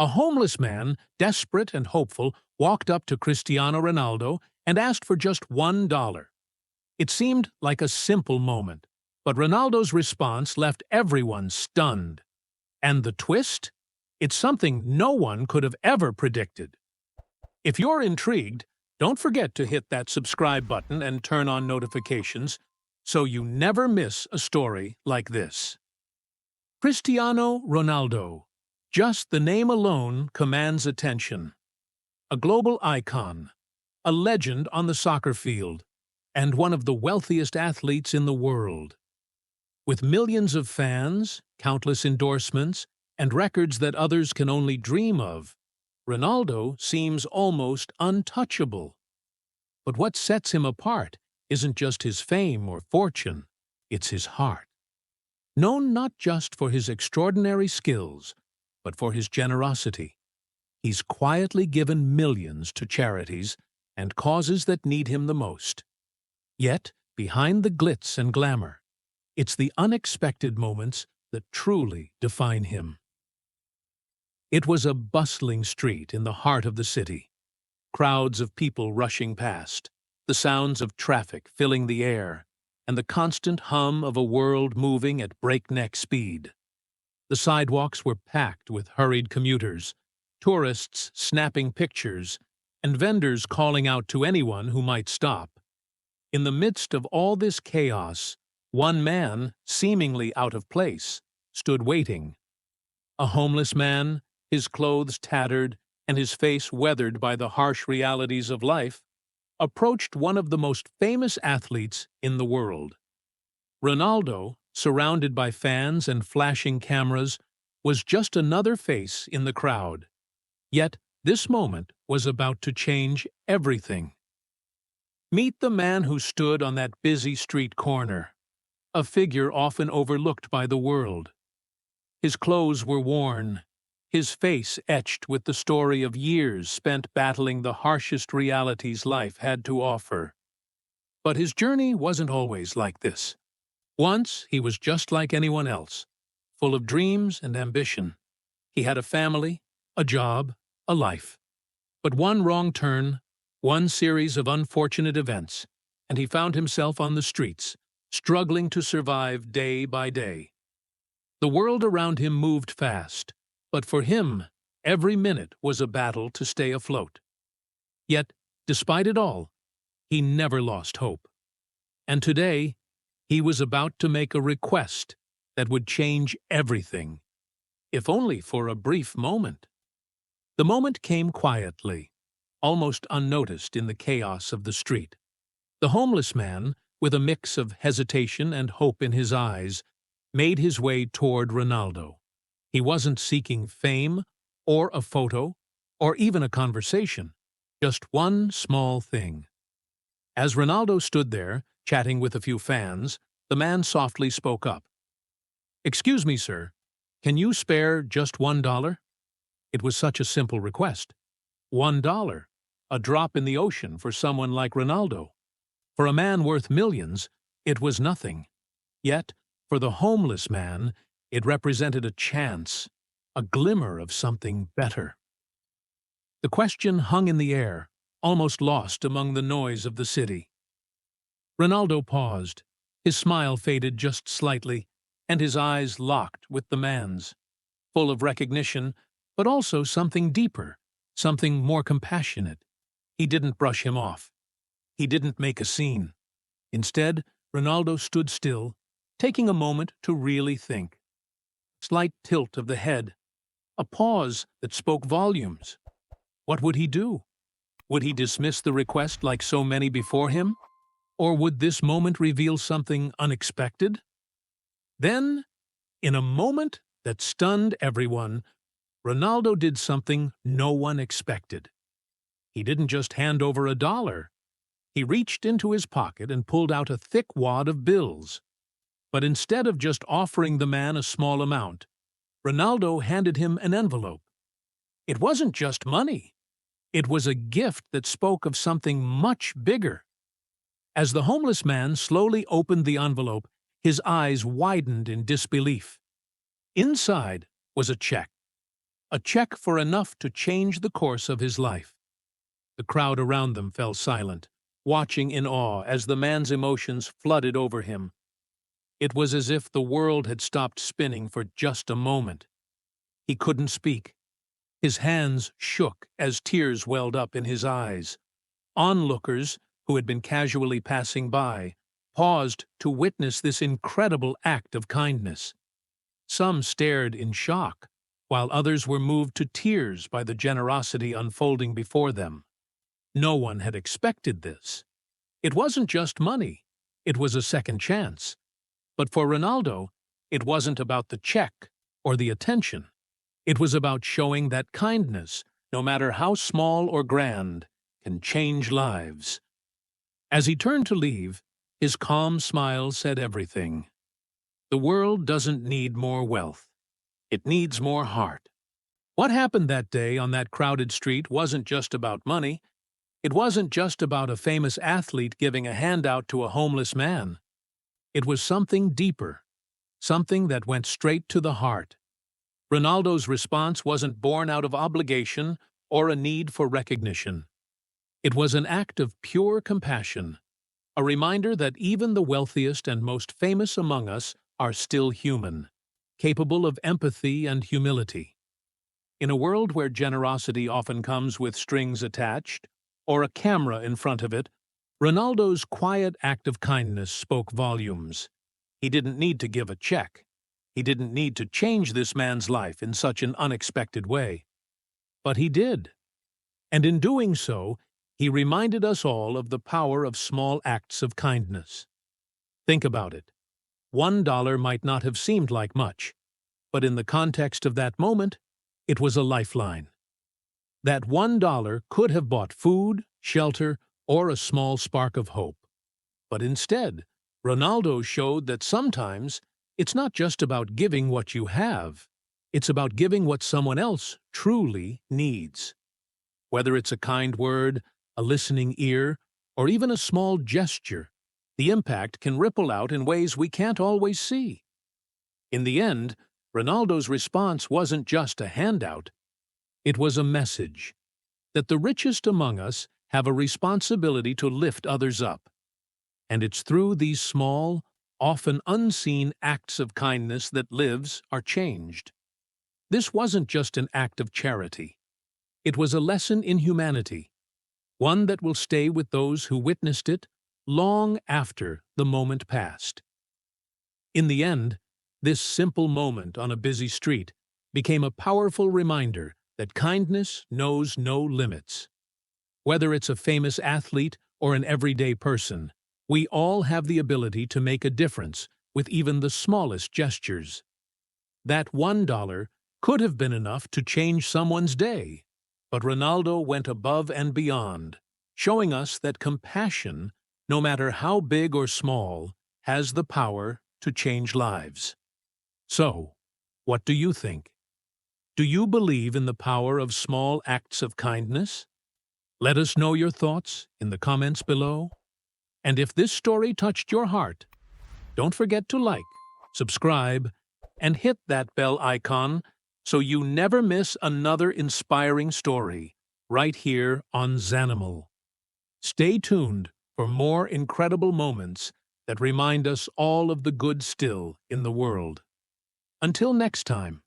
A homeless man, desperate and hopeful, walked up to Cristiano Ronaldo and asked for just $1. It seemed like a simple moment, but Ronaldo's response left everyone stunned. And the twist? It's something no one could have ever predicted. If you're intrigued, don't forget to hit that subscribe button and turn on notifications so you never miss a story like this. Cristiano Ronaldo. Just the name alone commands attention. A global icon, a legend on the soccer field, and one of the wealthiest athletes in the world. With millions of fans, countless endorsements, and records that others can only dream of, Ronaldo seems almost untouchable. But what sets him apart isn't just his fame or fortune, it's his heart. Known not just for his extraordinary skills, but for his generosity, he's quietly given millions to charities and causes that need him the most. Yet, behind the glitz and glamour, it's the unexpected moments that truly define him. It was a bustling street in the heart of the city. Crowds of people rushing past, the sounds of traffic filling the air, and the constant hum of a world moving at breakneck speed. The sidewalks were packed with hurried commuters, tourists snapping pictures, and vendors calling out to anyone who might stop. In the midst of all this chaos, one man, seemingly out of place, stood waiting. A homeless man, his clothes tattered and his face weathered by the harsh realities of life, approached one of the most famous athletes in the world. Ronaldo, surrounded by fans and flashing cameras, was just another face in the crowd. Yet this moment was about to change everything. Meet the man who stood on that busy street corner, a figure often overlooked by the world. His clothes were worn, his face etched with the story of years spent battling the harshest realities life had to offer. But his journey wasn't always like this. Once he was just like anyone else, full of dreams and ambition. He had a family, a job, a life. But one wrong turn, one series of unfortunate events, and he found himself on the streets, struggling to survive day by day. The world around him moved fast, but for him, every minute was a battle to stay afloat. Yet, despite it all, he never lost hope. And today, he was about to make a request that would change everything, if only for a brief moment. The moment came quietly, almost unnoticed in the chaos of the street. The homeless man, with a mix of hesitation and hope in his eyes, made his way toward Ronaldo. He wasn't seeking fame, or a photo, or even a conversation, just one small thing. As Ronaldo stood there, chatting with a few fans, the man softly spoke up. "Excuse me, sir, can you spare just $1? It was such a simple request. $1, a drop in the ocean for someone like Ronaldo. For a man worth millions, it was nothing. Yet, for the homeless man, it represented a chance, a glimmer of something better. The question hung in the air, almost lost among the noise of the city. Ronaldo paused. His smile faded just slightly, and his eyes locked with the man's, full of recognition, but also something deeper, something more compassionate. He didn't brush him off. He didn't make a scene. Instead, Ronaldo stood still, taking a moment to really think. Slight tilt of the head, a pause that spoke volumes. What would he do? Would he dismiss the request like so many before him? Or would this moment reveal something unexpected? Then, in a moment that stunned everyone, Ronaldo did something no one expected. He didn't just hand over $1. He reached into his pocket and pulled out a thick wad of bills. But instead of just offering the man a small amount, Ronaldo handed him an envelope. It wasn't just money. It was a gift that spoke of something much bigger. As the homeless man slowly opened the envelope, his eyes widened in disbelief. Inside was a check. a check for enough to change the course of his life. The crowd around them fell silent, watching in awe as the man's emotions flooded over him. It was as if the world had stopped spinning for just a moment. He couldn't speak. His hands shook as tears welled up in his eyes. Onlookers, who had been casually passing by, paused to witness this incredible act of kindness. Some stared in shock, while others were moved to tears by the generosity unfolding before them. No one had expected this. It wasn't just money, it was a second chance. But for Ronaldo, it wasn't about the check or the attention. It was about showing that kindness, no matter how small or grand, can change lives. As he turned to leave, his calm smile said everything. The world doesn't need more wealth. It needs more heart. What happened that day on that crowded street wasn't just about money. It wasn't just about a famous athlete giving a handout to a homeless man. It was something deeper, something that went straight to the heart. Ronaldo's response wasn't born out of obligation or a need for recognition. It was an act of pure compassion, a reminder that even the wealthiest and most famous among us are still human, capable of empathy and humility. In a world where generosity often comes with strings attached, or a camera in front of it, Ronaldo's quiet act of kindness spoke volumes. He didn't need to give a check. He didn't need to change this man's life in such an unexpected way. But he did. And in doing so, he reminded us all of the power of small acts of kindness. Think about it. $1 might not have seemed like much, but in the context of that moment, it was a lifeline. That $1 could have bought food, shelter, or a small spark of hope. But instead, Ronaldo showed that sometimes it's not just about giving what you have, it's about giving what someone else truly needs. Whether it's a kind word, a listening ear, or even a small gesture, the impact can ripple out in ways we can't always see. In the end, Ronaldo's response wasn't just a handout. It was a message that the richest among us have a responsibility to lift others up. And it's through these small, often unseen acts of kindness that lives are changed. This wasn't just an act of charity. It was a lesson in humanity, one that will stay with those who witnessed it long after the moment passed. In the end, this simple moment on a busy street became a powerful reminder that kindness knows no limits. Whether it's a famous athlete or an everyday person, we all have the ability to make a difference with even the smallest gestures. That $1 could have been enough to change someone's day, but Ronaldo went above and beyond, showing us that compassion, no matter how big or small, has the power to change lives. So, what do you think? Do you believe in the power of small acts of kindness? Let us know your thoughts in the comments below. And if this story touched your heart, don't forget to like, subscribe, and hit that bell icon so you never miss another inspiring story right here on Zanimal. Stay tuned for more incredible moments that remind us all of the good still in the world. Until next time.